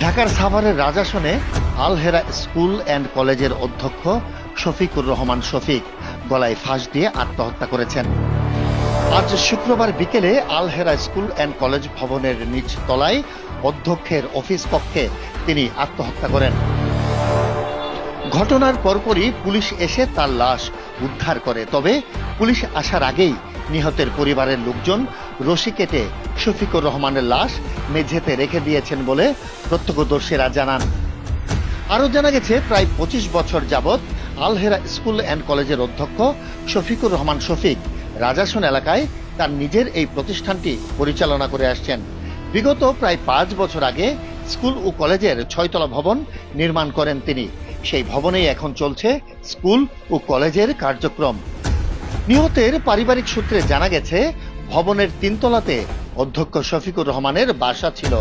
ঢাকার সাভারের রাজাসনে আল হেরা school and কলেজের অধ্যক্ষ শফিকুর রহমান শফিক গলায় ফাঁস দিয়ে আত্মহত্যা করেছেন। আজ শুক্রবার বিকেলে আল হেরা স্কুল অ্যান্ড কলেজ ভবনের নিচ তলায় অধ্যক্ষের অফিস কক্ষে তিনি আত্মহত্যা করেন। ঘটনার পরপরই পুলিশ এসে তার লাশ উদ্ধার করে। তবে পুলিশ আসার আগেই নিহতের পরিবারের লোকজন রশি কেটে শফিকুর রহমানের লাশ মেঝেতে রেখে দিয়েছেন বলে প্রত্যক্ষদর্শীরা জানান। আরও জানা গেছে, প্রায় ২৫ বছর যাবৎ আল হেরা স্কুল অ্যান্ড কলেজের অধ্যক্ষ শফিকুর রহমান শফিক রাজাসন এলাকায় তার নিজের এই প্রতিষ্ঠানটি পরিচালনা করে আসছেন। বিগত প্রায় ৫ বছর আগে স্কুল ও কলেজের ৬ তলা ভবন নির্মাণ করেন তিনি। সেই ভবনেই এখন চলছে স্কুল ও কলেজের কার্যক্রম। নিহতের পারিবারিক সূত্রে জানা গেছে, ভবনের ৩ তলাতে অধ্যক্ষ শফিকুর রহমানের বাসা ছিল।